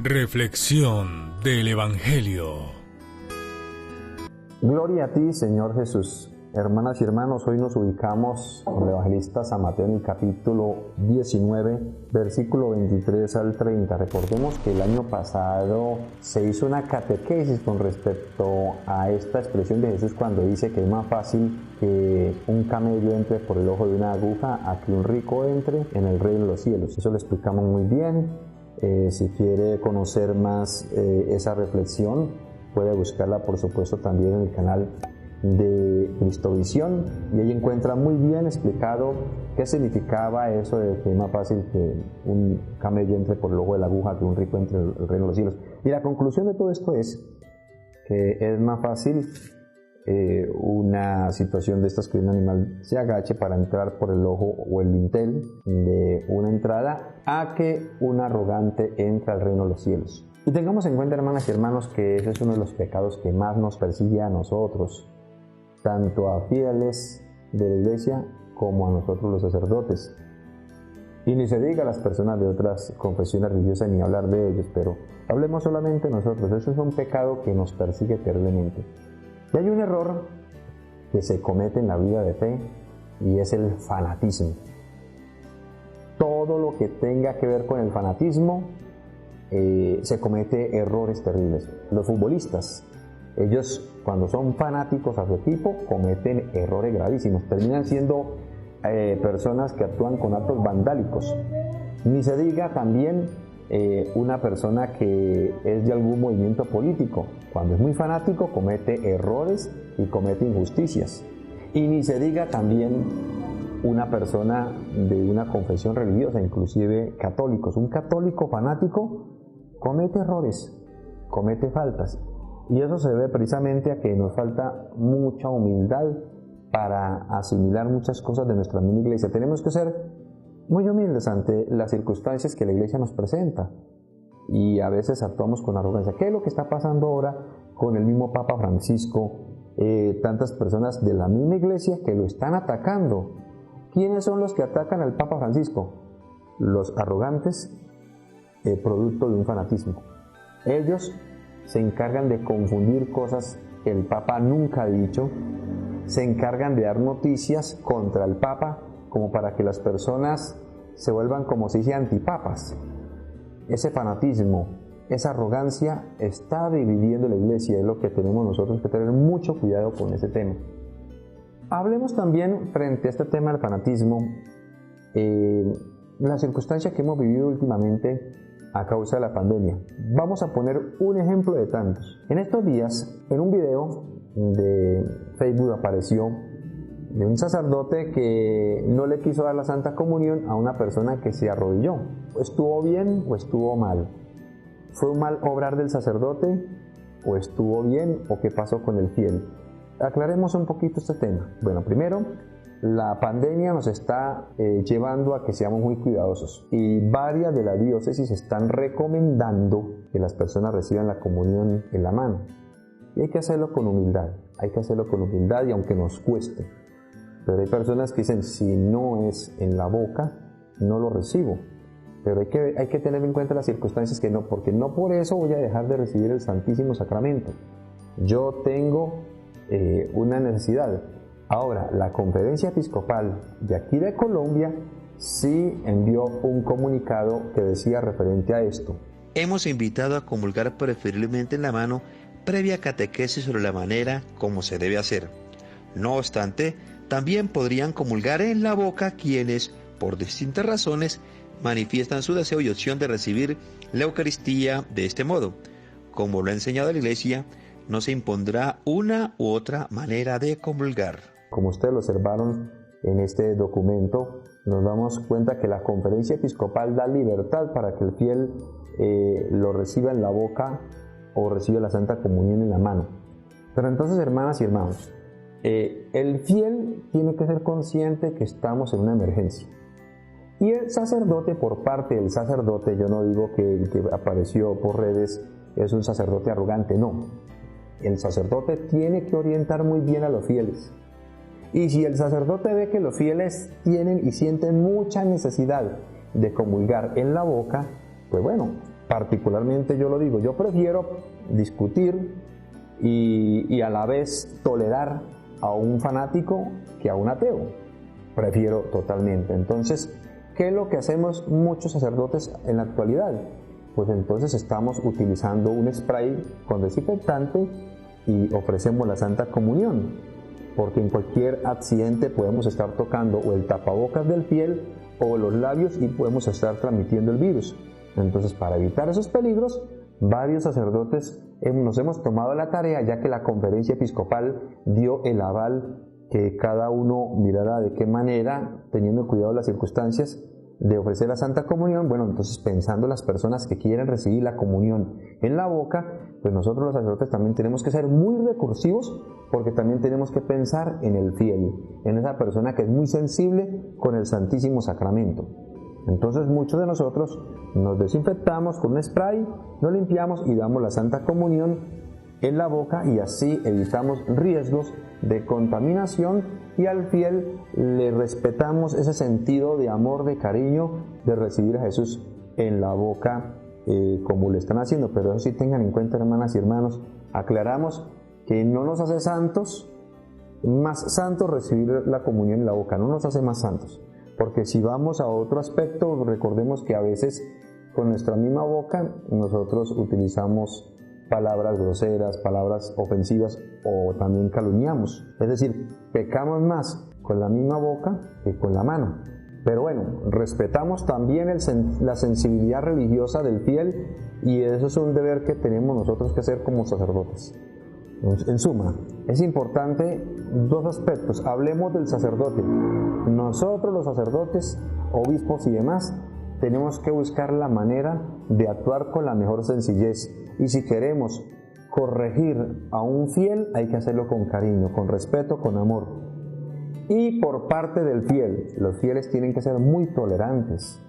Reflexión del Evangelio. Gloria a ti, Señor Jesús. Hermanas y hermanos, hoy nos ubicamos con el evangelista San Mateo en el capítulo 19, versículo 23 al 30. Recordemos que el año pasado se hizo una catequesis con respecto a esta expresión de Jesús cuando dice que es más fácil que un camello entre por el ojo de una aguja a que un rico entre en el reino de los cielos. Eso lo explicamos muy bien. Si quiere conocer más esa reflexión, puede buscarla por supuesto también en el canal de Cristovisión, y ahí encuentra muy bien explicado qué significaba eso de que es más fácil que un camello entre por el ojo de la aguja que un rico entre el reino de los cielos. Y la conclusión de todo esto es que es más fácil una situación de estas que un animal se agache para entrar por el ojo o el dintel de una entrada a que un arrogante entre al reino de los cielos. Y tengamos en cuenta, hermanas y hermanos, que ese es uno de los pecados que más nos persigue a nosotros, tanto a fieles de la iglesia como a nosotros los sacerdotes. Y ni se diga a las personas de otras confesiones religiosas ni hablar de ellos, pero hablemos solamente nosotros. Eso es un pecado que nos persigue terriblemente. Y hay un error que se comete en la vida de fe y es el fanatismo. Todo lo que tenga que ver con el fanatismo se comete errores terribles. Los futbolistas, ellos cuando son fanáticos a su equipo cometen errores gravísimos, terminan siendo personas que actúan con actos vandálicos. Ni se diga también una persona que es de algún movimiento político, cuando es muy fanático comete errores y comete injusticias. Y ni se diga también una persona de una confesión religiosa, inclusive católicos. Un católico fanático comete errores, comete faltas. Y eso se debe precisamente a que nos falta mucha humildad para asimilar muchas cosas de nuestra misma iglesia. Tenemos que ser muy humildes ante las circunstancias que la iglesia nos presenta. Y a veces actuamos con arrogancia. ¿Qué es lo que está pasando ahora con el mismo Papa Francisco? Tantas personas de la misma iglesia que lo están atacando. ¿Quiénes son los que atacan al Papa Francisco? Los arrogantes, producto de un fanatismo. Ellos se encargan de confundir cosas que el Papa nunca ha dicho, se encargan de dar noticias contra el Papa como para que las personas se vuelvan, como se dice, antipapas. Ese fanatismo, esa arrogancia está dividiendo la iglesia, es lo que tenemos nosotros que tener mucho cuidado con ese tema. Hablemos también frente a este tema del fanatismo, la circunstancia que hemos vivido últimamente a causa de la pandemia. Vamos a poner un ejemplo de tantos. En estos días, en un video de Facebook apareció de un sacerdote que no le quiso dar la Santa Comunión a una persona que se arrodilló. ¿Estuvo bien o estuvo mal? ¿Fue un mal obrar del sacerdote o estuvo bien o qué pasó con el fiel? Aclaremos un poquito este tema. Bueno, primero, la pandemia nos está llevando a que seamos muy cuidadosos y varias de las diócesis están recomendando que las personas reciban la comunión en la mano. Y hay que hacerlo con humildad, y aunque nos cueste. Pero hay personas que dicen, si no es en la boca, no lo recibo. Pero hay que tener en cuenta las circunstancias que no, porque no por eso voy a dejar de recibir el Santísimo Sacramento. Yo tengo una necesidad. Ahora, la Conferencia Episcopal de aquí de Colombia sí envió un comunicado que decía referente a esto. Hemos invitado a comulgar preferiblemente en la mano previa catequesis sobre la manera como se debe hacer. No obstante, también podrían comulgar en la boca quienes, por distintas razones, manifiestan su deseo y opción de recibir la Eucaristía de este modo. Como lo ha enseñado la Iglesia, no se impondrá una u otra manera de comulgar. Como ustedes lo observaron en este documento, nos damos cuenta que la Conferencia Episcopal da libertad para que el fiel lo reciba en la boca o reciba la Santa Comunión en la mano. Pero entonces, hermanas y hermanos, el fiel tiene que ser consciente que estamos en una emergencia. Y el sacerdote, por parte del sacerdote, yo no digo que el que apareció por redes es un sacerdote arrogante, no. El sacerdote tiene que orientar muy bien a los fieles. Y si el sacerdote ve que los fieles tienen y sienten mucha necesidad de comulgar en la boca, pues bueno, particularmente yo lo digo, yo prefiero discutir y a la vez tolerar a un fanático que a un ateo. Prefiero totalmente. Entonces, ¿qué es lo que hacemos muchos sacerdotes en la actualidad? Pues entonces estamos utilizando un spray con desinfectante y ofrecemos la Santa Comunión, porque en cualquier accidente podemos estar tocando o el tapabocas del fiel o los labios y podemos estar transmitiendo el virus. Entonces, para evitar esos peligros, varios sacerdotes nos hemos tomado la tarea, ya que la conferencia episcopal dio el aval que cada uno mirara de qué manera, teniendo cuidado de las circunstancias, de ofrecer la Santa Comunión. Bueno, entonces pensando en las personas que quieren recibir la comunión en la boca, pues nosotros los sacerdotes también tenemos que ser muy recursivos, porque también tenemos que pensar en el fiel, en esa persona que es muy sensible con el Santísimo Sacramento. Entonces muchos de nosotros nos desinfectamos con un spray, nos limpiamos y damos la Santa Comunión en la boca, y así evitamos riesgos de contaminación, y al fiel le respetamos ese sentido de amor, de cariño, de recibir a Jesús en la boca como lo están haciendo. Pero eso sí, tengan en cuenta, hermanas y hermanos, aclaramos que no nos hace santos, más santos recibir la comunión en la boca, no nos hace más santos. Porque si vamos a otro aspecto, recordemos que a veces con nuestra misma boca nosotros utilizamos palabras groseras, palabras ofensivas, o también calumniamos. Es decir, pecamos más con la misma boca que con la mano. Pero bueno, respetamos también la sensibilidad religiosa del fiel, y eso es un deber que tenemos nosotros que hacer como sacerdotes. En suma, es importante dos aspectos. Hablemos del sacerdote. Nosotros los sacerdotes, obispos y demás, tenemos que buscar la manera de actuar con la mejor sencillez. Y si queremos corregir a un fiel, hay que hacerlo con cariño, con respeto, con amor. Y por parte del fiel, los fieles tienen que ser muy tolerantes.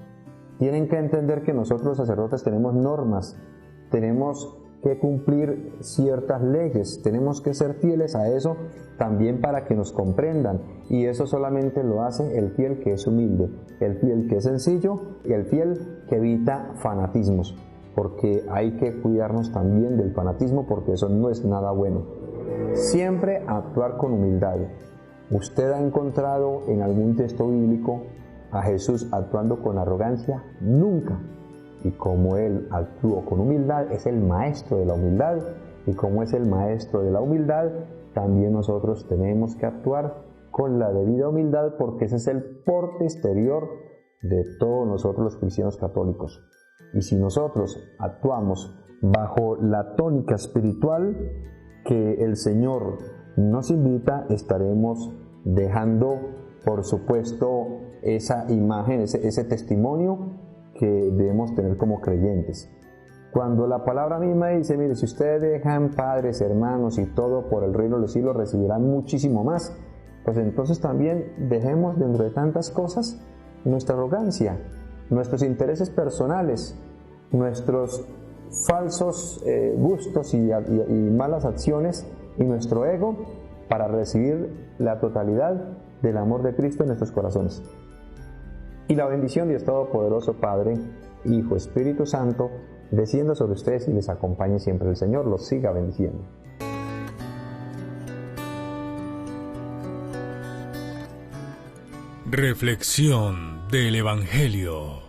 Tienen que entender que nosotros los sacerdotes tenemos normas, tenemos que cumplir ciertas leyes, tenemos que ser fieles a eso también para que nos comprendan, y eso solamente lo hace el fiel que es humilde, el fiel que es sencillo y el fiel que evita fanatismos, porque hay que cuidarnos también del fanatismo, porque eso no es nada bueno. Siempre actuar con humildad. ¿Usted ha encontrado en algún texto bíblico a Jesús actuando con arrogancia? Nunca. Y como Él actuó con humildad, es el maestro de la humildad, y como es el maestro de la humildad, también nosotros tenemos que actuar con la debida humildad, porque ese es el porte exterior de todos nosotros los cristianos católicos. Y si nosotros actuamos bajo la tónica espiritual que el Señor nos invita, estaremos dejando, por supuesto, esa imagen, ese testimonio que debemos tener como creyentes. Cuando la palabra misma dice, mire, si ustedes dejan padres, hermanos y todo por el reino de los cielos, recibirán muchísimo más, pues entonces también dejemos dentro de tantas cosas nuestra arrogancia, nuestros intereses personales, nuestros falsos gustos y malas acciones, y nuestro ego, para recibir la totalidad del amor de Cristo en nuestros corazones. Y la bendición de Dios Todopoderoso, Padre, Hijo, Espíritu Santo, descienda sobre ustedes y les acompañe siempre. El Señor los siga bendiciendo. Reflexión del Evangelio.